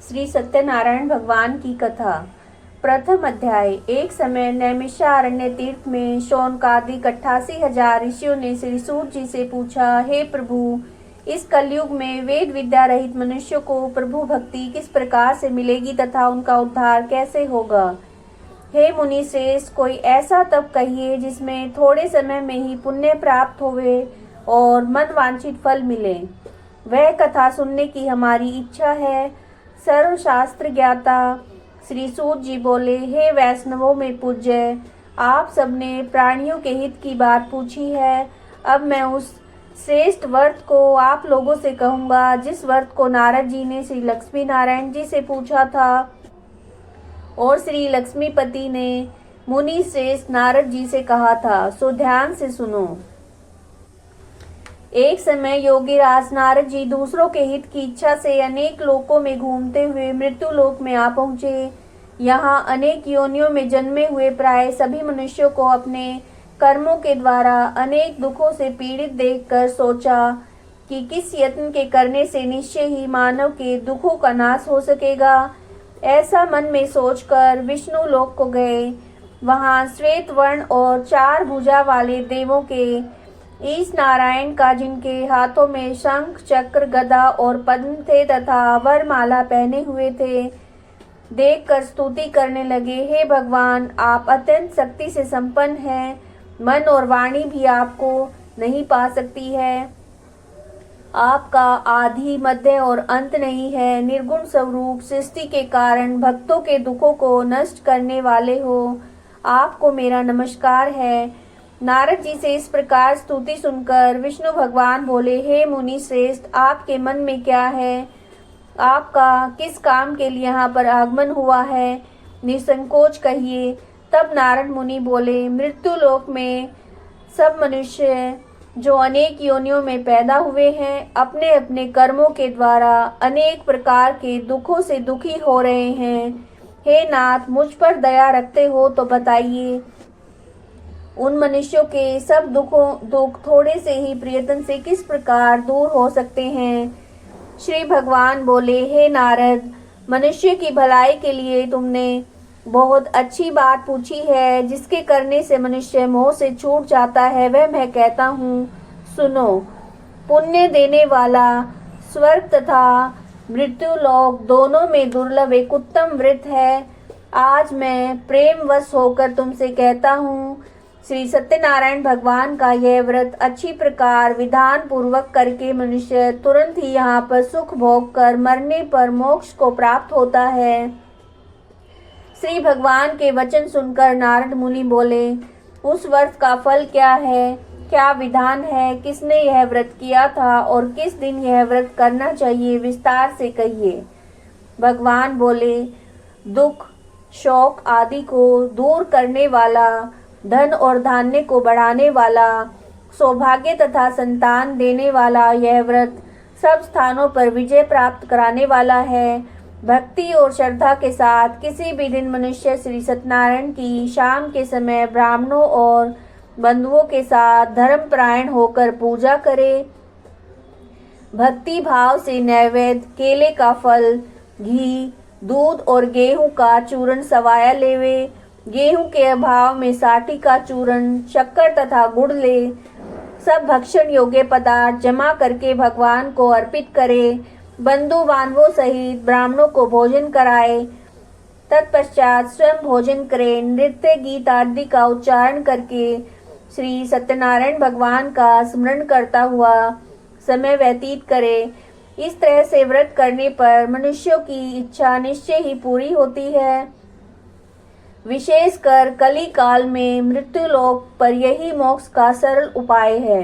श्री सत्यनारायण भगवान की कथा। प्रथम अध्याय। एक समय नैमिषारण्य तीर्थ में शौनकादिक 88,000 ऋषियों ने श्री सूत जी से पूछा, हे प्रभु, इस कलयुग में वेद विद्या रहित मनुष्यों को प्रभु भक्ति किस प्रकार से मिलेगी तथा उनका उद्धार कैसे होगा। हे मुनि श्रेष्ठ, कोई ऐसा तप कहिए जिसमें थोड़े समय में ही पुण्य प्राप्त होवे और मन वांछित फल मिले। वह कथा सुनने की हमारी इच्छा है। सर्वशास्त्र ज्ञाता श्री सूत जी बोले, हे वैष्णवों में पूज्य, आप सबने प्राणियों के हित की बात पूछी है। अब मैं उस श्रेष्ठ व्रत को आप लोगों से कहूँगा जिस व्रत को नारद जी ने श्री लक्ष्मी नारायण जी से पूछा था और श्री लक्ष्मीपति ने मुनि श्रेष्ठ नारद जी से कहा था, सो ध्यान से सुनो। एक समय योगीराज नारद जी दूसरों के हित की इच्छा से अनेक लोकों में घूमते हुए मृत्यु लोक में आ पहुँचे। यहाँ अनेक योनियों में जन्मे हुए प्राय सभी मनुष्यों को अपने कर्मों के द्वारा अनेक दुखों से पीड़ित देखकर सोचा कि किस यत्न के करने से निश्चय ही मानव के दुखों का नाश हो सकेगा। ऐसा मन में सोचकर विष्णु लोक को गए। वहाँ श्वेत वर्ण और 4 भुजा वाले देवों के ईश नारायण का, जिनके हाथों में शंख चक्र गदा और पद्म थे तथा वरमाला पहने हुए थे, देखकर स्तुति करने लगे। हे भगवान, आप अत्यंत शक्ति से संपन्न हैं। मन और वाणी भी आपको नहीं पा सकती है। आपका आदि मध्य और अंत नहीं है। निर्गुण स्वरूप सृष्टि के कारण भक्तों के दुखों को नष्ट करने वाले हो। आपको मेरा नमस्कार है। नारद जी से इस प्रकार स्तुति सुनकर विष्णु भगवान बोले, हे मुनि श्रेष्ठ, आपके मन में क्या है? आपका किस काम के लिए यहाँ पर आगमन हुआ है? निसंकोच कहिए। तब नारद मुनि बोले, मृत्यु लोक में सब मनुष्य जो अनेक योनियों में पैदा हुए हैं, अपने अपने कर्मों के द्वारा अनेक प्रकार के दुखों से दुखी हो रहे हैं। हे नाथ, मुझ पर दया रखते हो तो बताइए, उन मनुष्यों के सब दुख थोड़े से ही प्रयत्न से किस प्रकार दूर हो सकते हैं। श्री भगवान बोले, हे नारद, मनुष्य की भलाई के लिए तुमने बहुत अच्छी बात पूछी है। जिसके करने से मनुष्य मोह से छूट जाता है, वह मैं कहता हूँ, सुनो। पुण्य देने वाला स्वर्ग तथा मृत्यु लोक दोनों में दुर्लभ एक उत्तम व्रत है। आज मैं प्रेमवश होकर तुमसे कहता हूँ, श्री सत्यनारायण भगवान का यह व्रत अच्छी प्रकार विधान पूर्वक करके मनुष्य तुरंत ही यहाँ पर सुख भोग कर मरने पर मोक्ष को प्राप्त होता है। श्री भगवान के वचन सुनकर नारद मुनि बोले, उस व्रत का फल क्या है? क्या विधान है? किसने यह व्रत किया था और किस दिन यह व्रत करना चाहिए? विस्तार से कहिए। भगवान बोले, दुख शोक आदि को दूर करने वाला, धन और धान्य को बढ़ाने वाला, सौभाग्य तथा संतान देने वाला यह व्रत सब स्थानों पर विजय प्राप्त कराने वाला है। भक्ति और श्रद्धा के साथ किसी भी दिन मनुष्य श्री सत्यनारायण की शाम के समय ब्राह्मणों और बंधुओं के साथ धर्मपरायण होकर पूजा करे। भक्ति भाव से नैवेद्य, केले का फल, घी, दूध और गेहूं का चूर्ण सवाया लेवे। गेहूं के अभाव में साठी का चूर्ण, शक्कर तथा गुड़ ले। सब भक्षण योग्य पदार्थ जमा करके भगवान को अर्पित करे। बंधु बांधवों सहित ब्राह्मणों को भोजन कराए। तत्पश्चात स्वयं भोजन करे। नृत्य गीत आदि का उच्चारण करके श्री सत्यनारायण भगवान का स्मरण करता हुआ समय व्यतीत करे। इस तरह से व्रत करने पर मनुष्यों की इच्छा निश्चय ही पूरी होती है। विशेषकर कली काल में मृत्यु लोक पर यही मोक्ष का सरल उपाय है।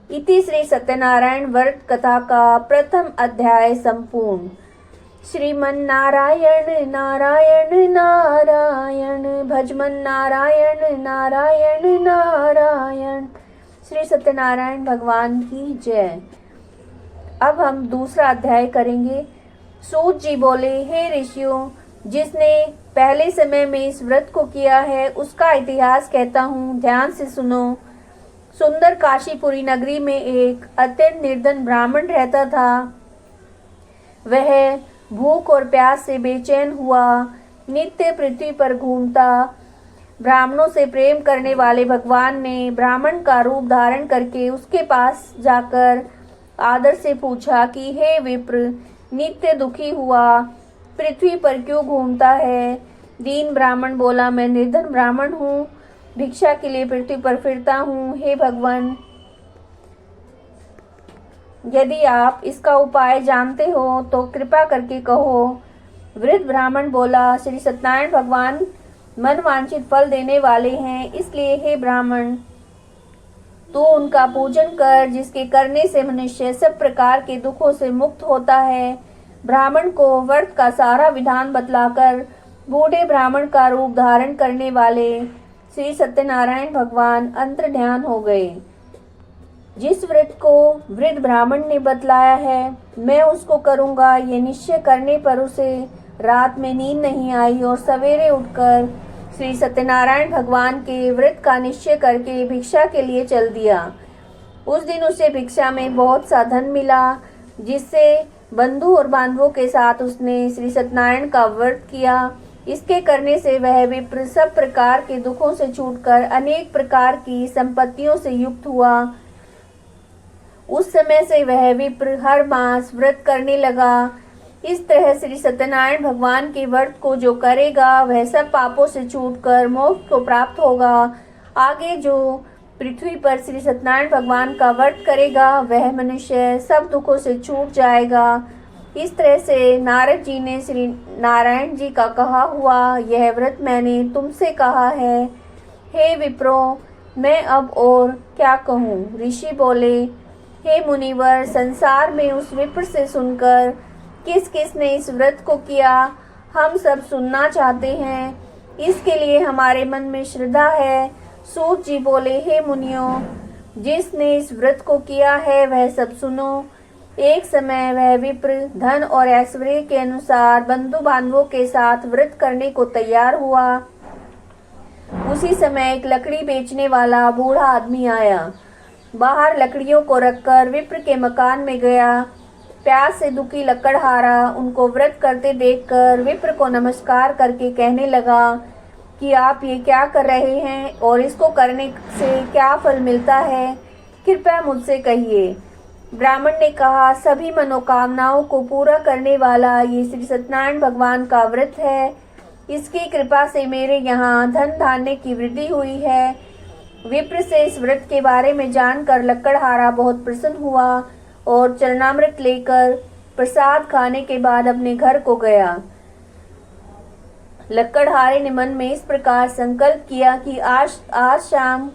इति श्री सत्यनारायण व्रत कथा का प्रथम अध्याय संपूर्ण। श्रीमन नारायण नारायण नारायण, भजमन नारायण नारायण नारायण। श्री सत्यनारायण भगवान की जय। अब हम दूसरा अध्याय करेंगे। सूत जी बोले, हे ऋषियों, जिसने पहले समय में इस व्रत को किया है उसका इतिहास कहता हूँ, ध्यान से सुनो। सुंदर काशीपुरी नगरी में एक अत्यंत निर्धन ब्राह्मण रहता था। वह भूख और प्यास से बेचैन हुआ, नित्य पृथ्वी पर घूमता। ब्राह्मणों से प्रेम करने वाले भगवान ने ब्राह्मण का रूप धारण करके उसके पास जाकर आदर से पूछा कि हे विप्र, नित्य दुखी हुआ पृथ्वी पर क्यों घूमता है? दीन ब्राह्मण बोला, मैं निर्धन ब्राह्मण हूँ, भिक्षा के लिए पृथ्वी पर फिरता हूँ। हे भगवान, यदि आप इसका उपाय जानते हो तो कृपा करके कहो। वृद्ध ब्राह्मण बोला, श्री सत्यनारायण भगवान मन वांछित फल देने वाले हैं, इसलिए हे ब्राह्मण, तू उनका पूजन कर, जिसके करने से मनुष्य सब प्रकार के दुखों से मुक्त होता है। ब्राह्मण को व्रत का सारा विधान बतलाकर बूढ़े ब्राह्मण का रूप धारण करने वाले श्री सत्यनारायण भगवान अंतर्ध्यान हो गए। जिस व्रत को वृद्ध ब्राह्मण ने बतलाया है, मैं उसको करूंगा, ये निश्चय करने पर उसे रात में नींद नहीं आई और सवेरे उठकर श्री सत्यनारायण भगवान के व्रत का निश्चय करके भिक्षा के लिए चल दिया। उस दिन उसे भिक्षा में बहुत सा धन मिला, जिससे बंधु और बांधवों के साथ उसने श्री सत्यनारायण का व्रत किया। इसके करने से वह विप्र सब प्रकार के दुखों से छूटकर अनेक प्रकार की संपत्तियों से युक्त हुआ। उस समय से वह विप्र हर मास व्रत करने लगा। इस तरह श्री सत्यनारायण भगवान के व्रत को जो करेगा वह सब पापों से छूटकर मोक्ष को प्राप्त होगा। आगे जो पृथ्वी पर श्री सत्यनारायण भगवान का व्रत करेगा वह मनुष्य सब दुखों से छूट जाएगा। इस तरह से नारद जी ने श्री नारायण जी का कहा हुआ यह व्रत मैंने तुमसे कहा है। हे विप्रो, मैं अब और क्या कहूँ? ऋषि बोले, हे मुनिवर, संसार में उस विप्र से सुनकर किस किस ने इस व्रत को किया, हम सब सुनना चाहते हैं। इसके लिए हमारे मन में श्रद्धा है। सूत जी बोले, हे मुनियों, जिसने इस व्रत को किया है वह सब सुनो। एक समय वह विप्र धन और ऐश्वर्य के अनुसार बंधु बांधवों के साथ व्रत करने को तैयार हुआ। उसी समय एक लकड़ी बेचने वाला बूढ़ा आदमी आया। बाहर लकड़ियों को रखकर विप्र के मकान में गया। प्यास से दुखी लकड़हारा उनको व्रत करते देखकर विप्र को नमस्कार करके कहने लगा कि आप ये क्या कर रहे हैं और इसको करने से क्या फल मिलता है, कृपया मुझसे कहिए। ब्राह्मण ने कहा, सभी मनोकामनाओं को पूरा करने वाला ये श्री सत्यनारायण भगवान का व्रत है। इसकी कृपा से मेरे यहाँ धन धान्य की वृद्धि हुई है। विप्र से इस व्रत के बारे में जानकर लकड़हारा बहुत प्रसन्न हुआ और चरणामृत लेकर प्रसाद खाने के बाद अपने घर को गया। लकड़हारे ने मन में इस प्रकार संकल्प किया कि आज शाम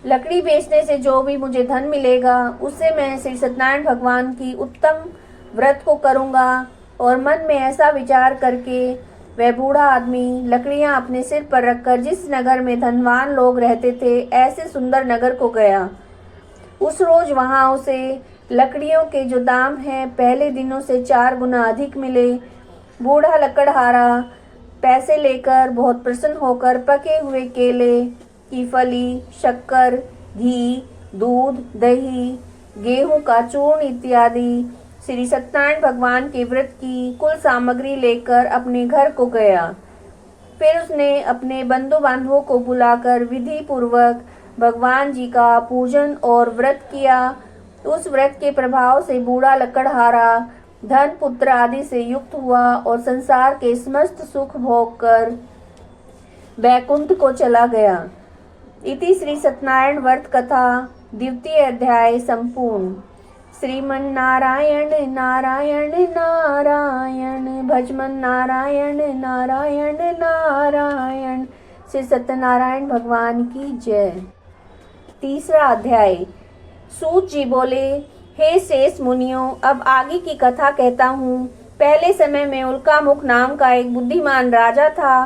लकड़ी बेचने से जो भी मुझे धन मिलेगा उससे मैं श्री सत्यनारायण भगवान की उत्तम व्रत को करूंगा। और मन में ऐसा विचार करके वह बूढ़ा आदमी लकड़ियां अपने सिर पर रखकर जिस नगर में धनवान लोग रहते थे ऐसे सुंदर नगर को गया। उस रोज वहां उसे लकड़ियों के जो दाम हैं पहले दिनों से 4 गुना अधिक मिले। बूढ़ा लकड़हारा पैसे लेकर बहुत प्रसन्न होकर पके हुए केले की फली, शक्कर, घी, दूध, दही, गेहूं का चूर्ण इत्यादि श्री सत्यनारायण भगवान के व्रत की कुल सामग्री लेकर अपने घर को गया। फिर उसने अपने बंधु बांधवों को बुलाकर विधि पूर्वक भगवान जी का पूजन और व्रत किया। उस व्रत के प्रभाव से बूढ़ा लकड़हारा धन पुत्र आदि से युक्त हुआ और संसार के समस्त सुख भोग कर बैकुंठ को चला गया। इति श्री सत्यनारायण व्रत कथा द्वितीय अध्याय संपूर्ण। श्रीमन नारायण नारायण नारायण, भजमन नारायण नारायण नारायण। श्री सत्यनारायण भगवान की जय। तीसरा अध्याय। सूत जी बोले, हे शेष मुनियों, अब आगे की कथा कहता हूँ। पहले समय में उल्कामुख नाम का एक बुद्धिमान राजा था।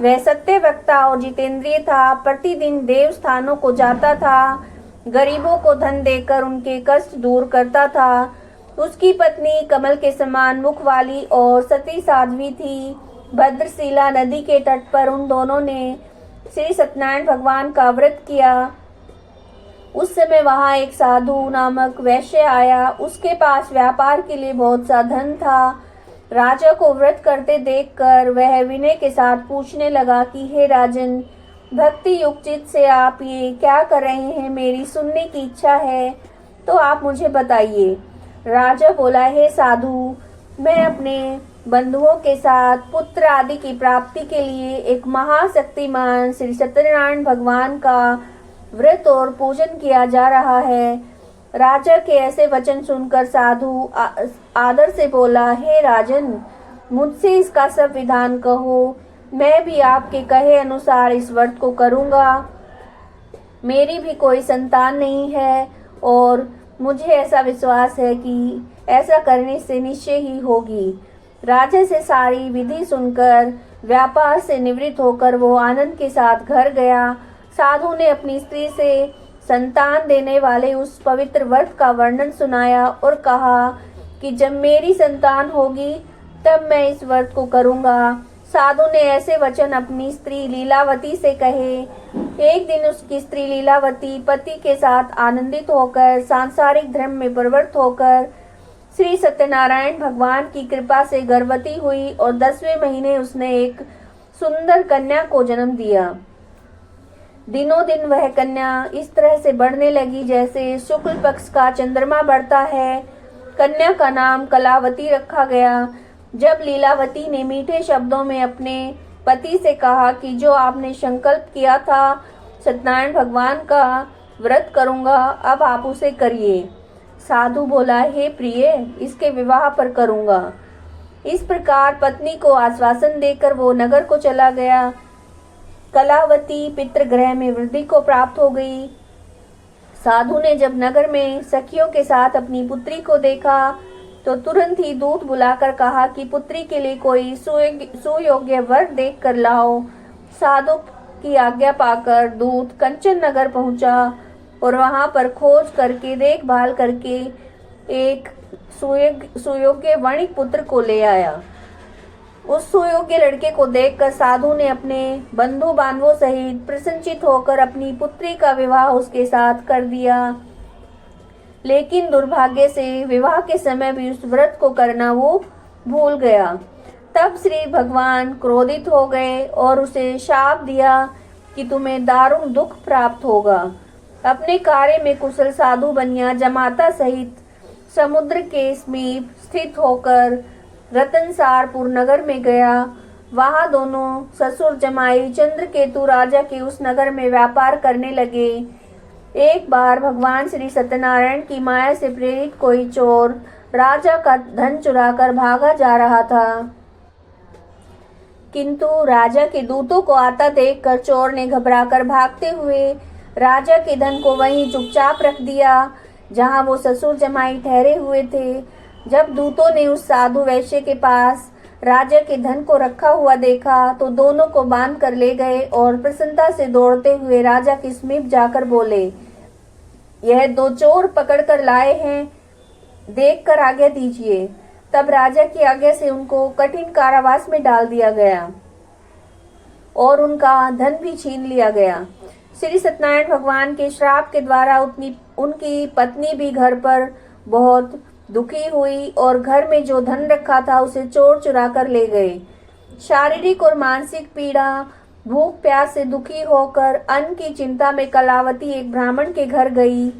वह सत्य वक्ता और जितेंद्रिय था। प्रतिदिन देव स्थानों को जाता था, गरीबों को धन देकर उनके कष्ट दूर करता था। उसकी पत्नी कमल के समान मुख वाली और सती साध्वी थी। भद्रशिला नदी के तट पर उन दोनों ने श्री सत्यनारायण भगवान का व्रत किया। उस समय वहां एक साधु नामक वैश्य आया। उसके पास व्यापार के लिए बहुत सा धन था। राजा को व्रत करते देखकर वह विनय के साथ पूछने लगा कि हे राजन, भक्ति युक्त चित्त से आप ये क्या कर रहे हैं? मेरी सुनने की इच्छा है तो आप मुझे बताइए। राजा बोला, हे साधु, मैं अपने बंधुओं के साथ पुत्र आदि की प्राप्ति के लिए एक महाशक्तिमान श्री सत्यनारायण भगवान का व्रत और पूजन किया जा रहा है। राजा के ऐसे वचन सुनकर साधु आदर से बोला, हे राजन, मुझसे इसका सब विधान कहो, मैं भी आपके कहे अनुसार इस व्रत को करूंगा। मेरी भी कोई संतान नहीं है और मुझे ऐसा विश्वास है कि ऐसा करने से निश्चय ही होगी। राजा से सारी विधि सुनकर व्यापार से निवृत्त होकर वो आनंद के साथ घर गया। साधु ने अपनी स्त्री से संतान देने वाले उस पवित्र व्रत का वर्णन सुनाया और कहा कि जब मेरी संतान होगी तब मैं इस व्रत को करूंगा। साधु ने ऐसे वचन अपनी स्त्री लीलावती से कहे। एक दिन उसकी स्त्री लीलावती पति के साथ आनंदित होकर सांसारिक धर्म में प्रवृत्त होकर श्री सत्यनारायण भगवान की कृपा से गर्भवती हुई और 10वें महीने उसने एक सुंदर कन्या को जन्म दिया। दिनों दिन वह कन्या इस तरह से बढ़ने लगी जैसे शुक्ल पक्ष का चंद्रमा बढ़ता है। कन्या का नाम कलावती रखा गया। जब लीलावती ने मीठे शब्दों में अपने पति से कहा कि जो आपने संकल्प किया था सत्यनारायण भगवान का व्रत करूंगा, अब आप उसे करिए। साधु बोला, हे प्रिय, इसके विवाह पर करूंगा। इस प्रकार पत्नी को आश्वासन देकर वो नगर को चला गया। कलावती पितृगृह में वृद्धि को प्राप्त हो गई। साधु ने जब नगर में सखियों के साथ अपनी पुत्री को देखा तो तुरंत ही दूत बुलाकर कहा कि पुत्री के लिए कोई सुयोग्य वर देख कर लाओ। साधु की आज्ञा पाकर दूत कंचन नगर पहुंचा और वहां पर खोज करके देखभाल करके एक सुयोग्य वणिक पुत्र को ले आया। उस सुयोग्य लड़के को देखकर साधु ने अपने बंधु बांधवों सहित प्रसन्नचित होकर अपनी पुत्री का विवाह उसके साथ कर दिया। लेकिन दुर्भाग्य से विवाह के समय भी उस व्रत को करना वो भूल गया। तब श्री भगवान क्रोधित हो गए और उसे शाप दिया कि तुम्हें दारुण दुख प्राप्त होगा। अपने कार्य में कुशल साधु बनिया जमाता सहित समुद्र के समीप स्थित होकर रतनसारपुर नगर में गया। वहां दोनों ससुर जमाई चंद्रकेतु राजा के उस नगर में व्यापार करने लगे। एक बार भगवान श्री सत्यनारायण की माया से प्रेरित कोई चोर राजा का धन चुराकर भागा जा रहा था, किंतु राजा के दूतों को आता देखकर चोर ने घबराकर भागते हुए राजा के धन को वहीं चुपचाप रख दिया जहां वो ससुर जमाई ठहरे हुए थे। जब दूतों ने उस साधु वैश्य के पास राजा के धन को रखा हुआ देखा तो दोनों को बांध कर ले गए और प्रसन्नता से दौड़ते हुए राजा के समीप जाकर बोले, यह दो चोर पकड़ कर लाए हैं, देख कर आज्ञा दीजिए। तब राजा की आज्ञा से उनको कठिन कारावास में डाल दिया गया और उनका धन भी छीन लिया गया। श्री सत्यनारायण भगवान के श्राप के द्वारा उनकी पत्नी भी घर पर बहुत दुखी हुई और घर में जो धन रखा था उसे चोर चुरा कर ले गए। शारीरिक और मानसिक पीड़ा, भूख प्यास से दुखी होकर अन्न की चिंता में कलावती एक ब्राह्मण के घर गई।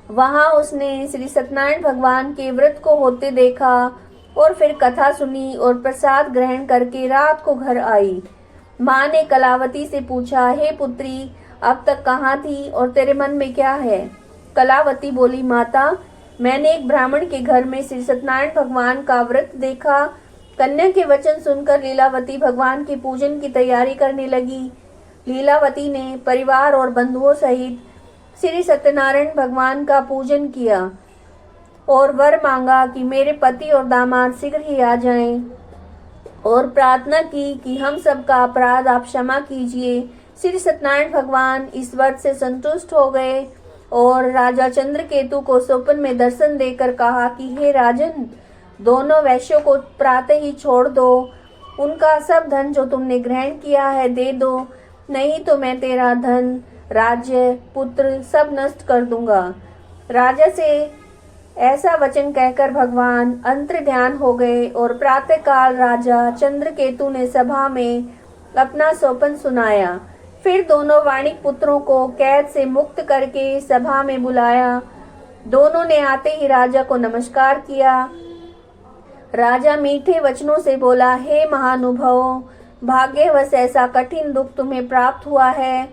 वहां उसने श्री सत्यनारायण भगवान के व्रत को होते देखा और फिर कथा सुनी और प्रसाद ग्रहण करके रात को घर आई। माँ ने कलावती से पूछा, हे पुत्री, अब तक कहाँ थी और तेरे मन में क्या है? कलावती बोली, माता, मैंने एक ब्राह्मण के घर में श्री सत्यनारायण भगवान का व्रत देखा। कन्या के वचन सुनकर लीलावती भगवान के पूजन की तैयारी करने लगी। लीलावती ने परिवार और बंधुओं सहित श्री सत्यनारायण भगवान का पूजन किया और वर मांगा कि मेरे पति और दामाद शीघ्र ही आ जाएं, और प्रार्थना की कि हम सबका अपराध आप क्षमा कीजिए। श्री सत्यनारायण भगवान इस व्रत से संतुष्ट हो गए और राजा चंद्रकेतु को स्वप्न में दर्शन देकर कहा कि हे राजन, दोनों वैश्यों को प्रातः ही छोड़ दो, उनका सब धन जो तुमने ग्रहण किया है दे दो, नहीं तो मैं तेरा धन, राज्य, पुत्र सब नष्ट कर दूंगा। राजा से ऐसा वचन कहकर भगवान अंतर्ध्यान हो गए और प्रातःकाल राजा चंद्रकेतु ने सभा में अपना स्वप्न सुनाया। फिर दोनों वाणिक पुत्रों को कैद से मुक्त करके सभा में बुलाया। दोनों ने आते ही राजा को नमस्कार किया। राजा मीठे वचनों से बोला, हे महानुभावों, भाग्यवश ऐसा कठिन दुख तुम्हें प्राप्त हुआ है,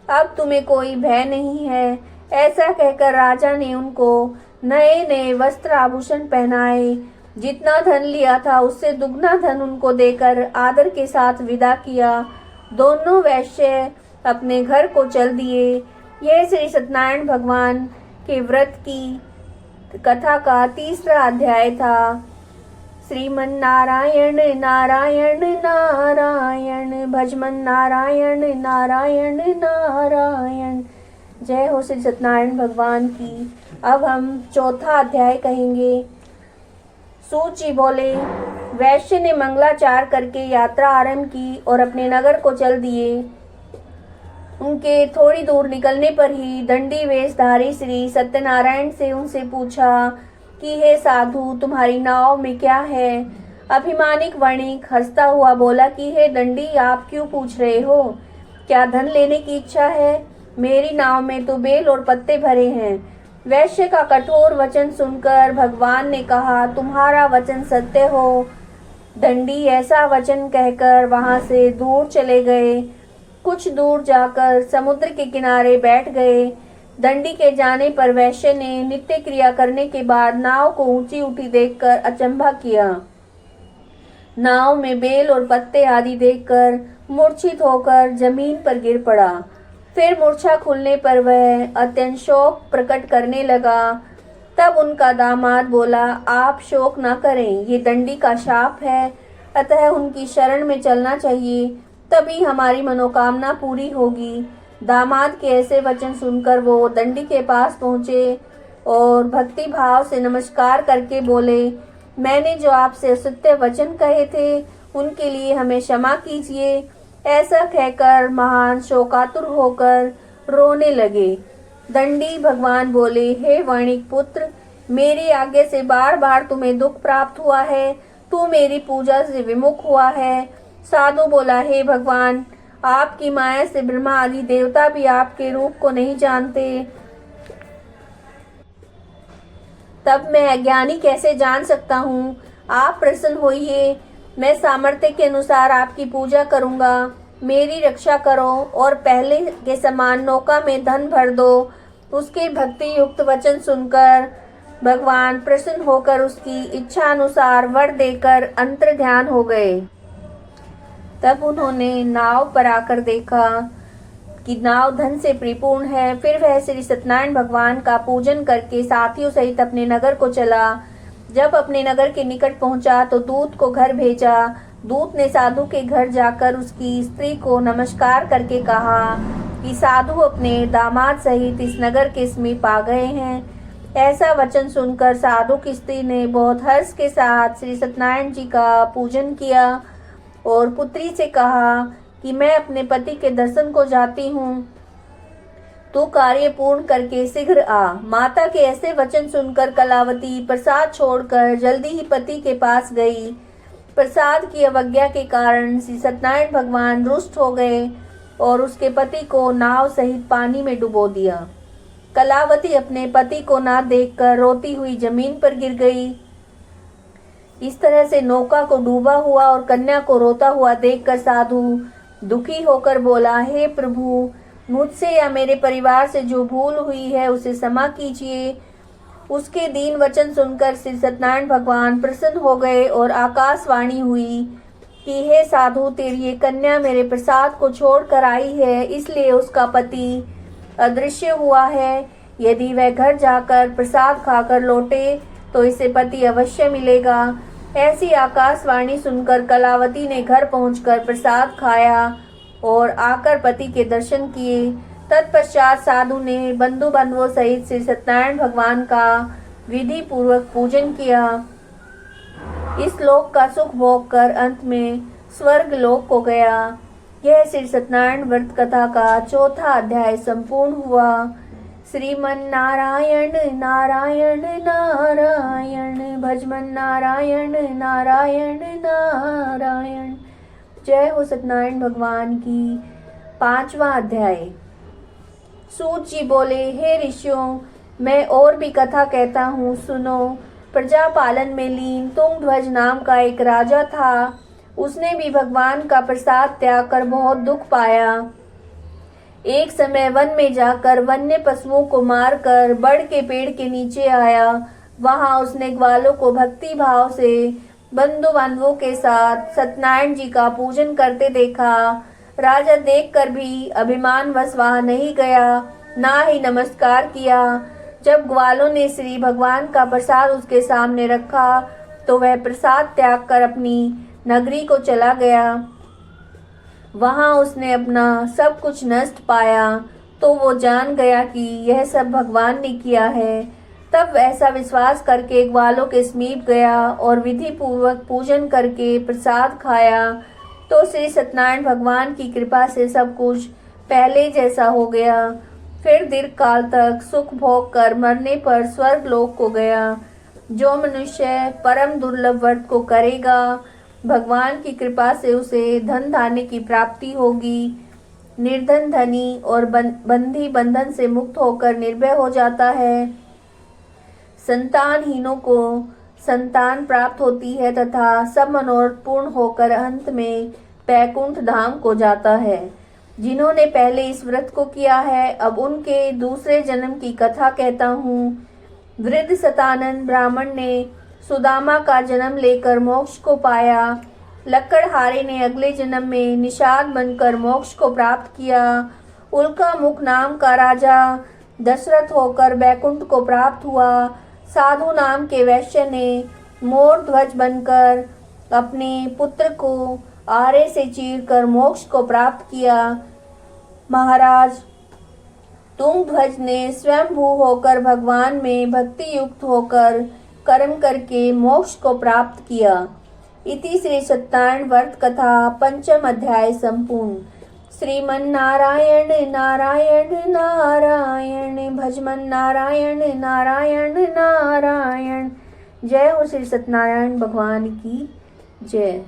अब तुम्हें कोई भय नहीं है। ऐसा कहकर राजा ने उनको नए नए वस्त्र आभूषण पहनाए। जितना धन लिया था उससे दुगना धन उनको देकर आदर के साथ विदा किया। दोनों वैश्य अपने घर को चल दिए। यह श्री सत्यनारायण भगवान के व्रत की कथा का तीसरा अध्याय था। श्रीमन नारायण नारायण नारायण, भजमन नारायण नारायण नारायण। जय हो श्री सत्यनारायण भगवान की। अब हम चौथा अध्याय कहेंगे। सूत जी बोले, वैश्य ने मंगलाचार करके यात्रा आरंभ की और अपने नगर को चल दिए। उनके थोड़ी दूर निकलने पर ही दंडी वेशधारी श्री सत्यनारायण से उनसे पूछा कि हे साधु, तुम्हारी नाव में क्या है? अभिमानिक वणिक हंसता हुआ बोला कि हे दंडी, आप क्यों पूछ रहे हो? क्या धन लेने की इच्छा है? मेरी नाव में तो बेल और पत्ते भरे हैं। वैश्य का कठोर वचन सुनकर भगवान ने कहा, तुम्हारा वचन सत्य हो। दंडी ऐसा वचन कहकर वहां से दूर चले गए। कुछ दूर जाकर समुद्र के किनारे बैठ गए। दंडी के जाने पर वैश्य ने नित्य क्रिया करने के बाद नाव को ऊंची उठी देखकर अचंभा किया। नाव में बेल और पत्ते आदि देखकर मूर्छित होकर जमीन पर गिर पड़ा। फिर मूर्छा खुलने पर वह अत्यंत शोक प्रकट करने लगा। तब उनका दामाद बोला, आप शोक न करें, ये दंडी का शाप है, अतः उनकी शरण में चलना चाहिए, तभी हमारी मनोकामना पूरी होगी। दामाद के ऐसे वचन सुनकर वो दंडी के पास पहुँचे और भक्ति भाव से नमस्कार करके बोले, मैंने जो आपसे असत्य वचन कहे थे उनके लिए हमें क्षमा कीजिए। ऐसा कहकर महान शोकातुर होकर रोने लगे। दंडी भगवान बोले, हे वणिक पुत्र, मेरी आज्ञा से बार बार तुम्हें दुख प्राप्त हुआ है, तू मेरी पूजा से विमुख हुआ है। साधु बोला, हे भगवान, आपकी माया से ब्रह्मा आदि देवता भी आपके रूप को नहीं जानते, तब मैं अज्ञानी कैसे जान सकता हूँ? आप प्रसन्न होइए, मैं सामर्थ्य के अनुसार आपकी पूजा करूँगा। मेरी रक्षा करो और पहले के समान नौका में धन भर दो। उसके भक्ति युक्त वचन सुनकर भगवान प्रसन्न होकर उसकी इच्छा अनुसार वर देकर अंतर्ध्यान हो गए। तब उन्होंने नाव पर आकर देखा कि नाव धन से परिपूर्ण है। फिर वह श्री सत्यनारायण भगवान का पूजन करके साथियों सहित अपने नगर को चला। जब अपने नगर के निकट पहुंचा तो दूत को घर भेजा। दूत ने साधु के घर जाकर उसकी स्त्री को नमस्कार करके कहा कि साधु अपने दामाद सहित इस नगर के समीप आ गए हैं। ऐसा वचन सुनकर साधु की स्त्री ने बहुत हर्ष के साथ श्री सत्यनारायण जी का पूजन किया और पुत्री से कहा कि मैं अपने पति के दर्शन को जाती हूँ, तू कार्य पूर्ण करके शीघ्र आ। माता के ऐसे वचन सुनकर कलावती प्रसाद छोड़कर जल्दी ही पति के पास गई। प्रसाद की अवज्ञा के कारण श्री सत्यनारायण भगवान रुष्ट हो गए और उसके पति को नाव सहित पानी में डुबो दिया। कलावती अपने पति को ना देखकर रोती हुई जमीन पर गिर गई। इस तरह से नौका को डूबा हुआ और कन्या को रोता हुआ देखकर साधु दुखी होकर बोला, हे प्रभु, मुझसे या मेरे परिवार से जो भूल हुई है उसे क्षमा कीजिए। उसके दीन वचन सुनकर श्री सत्यनारायण भगवान प्रसन्न हो गए और आकाशवाणी हुई कि हे साधु, तेरी ये कन्या मेरे प्रसाद को छोड़ कर आई है, इसलिए उसका पति अदृश्य हुआ है। यदि वह घर जाकर प्रसाद खाकर लौटे तो इसे पति अवश्य मिलेगा। ऐसी आकाशवाणी सुनकर कलावती ने घर पहुंचकर प्रसाद खाया और आकर पति के दर्शन किए। तत्पश्चात साधु ने बंधु बांधवों सहित श्री सत्यनारायण भगवान का विधि पूर्वक पूजन किया। इस लोक का सुख भोग कर अंत में स्वर्ग लोक को गया। यह श्री सत्यनारायण व्रत कथा का चौथा अध्याय संपूर्ण हुआ। श्रीमन नारायण नारायण नारायण, भजमन नारायण नारायण नारायण। जय हो सत्यनारायण भगवान की। 5वां अध्याय। सूत जी बोले, हे ऋषियों, मैं और भी कथा कहता हूँ, सुनो। प्रजा पालन में लीन तुंगध्वज नाम का एक राजा था। उसने भी भगवान का प्रसाद त्याग कर बहुत दुख पाया। एक समय वन में जाकर वन्य पशुओं को मारकर बड़ के पेड़ के नीचे आया। वहां उसने ग्वालों को भक्ति भाव से बंधु बांधवों के साथ सत्यनारायण जी का पूजन करते देखा। राजा देखकर भी अभिमानवश वहां नहीं गया, ना ही नमस्कार किया। जब ग्वालों ने श्री भगवान का प्रसाद उसके सामने रखा तो वह प्रसाद त्याग कर अपनी नगरी को चला गया। वहां उसने अपना सब कुछ नष्ट पाया तो वो जान गया कि यह सब भगवान ने किया है। तब ऐसा विश्वास करके ग्वालों के समीप गया और विधि पूर्वक पूजन करके प्रसाद खाया तो श्री सत्यनारायण भगवान की कृपा से सब कुछ पहले जैसा हो गया। फिर दीर्घ काल तक सुख भोग कर मरने पर स्वर्ग लोक को गया। जो मनुष्य परम दुर्लभ व्रत को करेगा, भगवान की कृपा से उसे धन धान्य की प्राप्ति होगी। निर्धन धनी और बंधी बंधन से मुक्त होकर निर्भय हो जाता है। संतानहीनों को संतान प्राप्त होती है तथा सब मनोरथ पूर्ण होकर अंत में बैकुंठ धाम को जाता है। जिन्होंने पहले इस व्रत को किया है, अब उनके दूसरे जन्म की कथा कहता हूँ। वृद्ध सतानंद ब्राह्मण ने सुदामा का जन्म लेकर मोक्ष को पाया। लक्कड़हारे ने अगले जन्म में निषाद बनकर मोक्ष को प्राप्त किया। उल्का मुख नाम का राजा दशरथ होकर बैकुंठ को प्राप्त हुआ। साधु नाम के वैश्य ने मोर ध्वज बनकर अपने पुत्र को आरे से चीरकर मोक्ष को प्राप्त किया। महाराज तुंगध्वज ने स्वयंभू होकर भगवान में भक्ति युक्त होकर कर्म करके मोक्ष को प्राप्त किया। इति श्री सत्यनारायण व्रत कथा 5म अध्याय संपूर्ण। श्रीमन नारायण नारायण नारायण, भजमन नारायण नारायण नारायण। जय हो श्री सत्यनारायण भगवान की जय।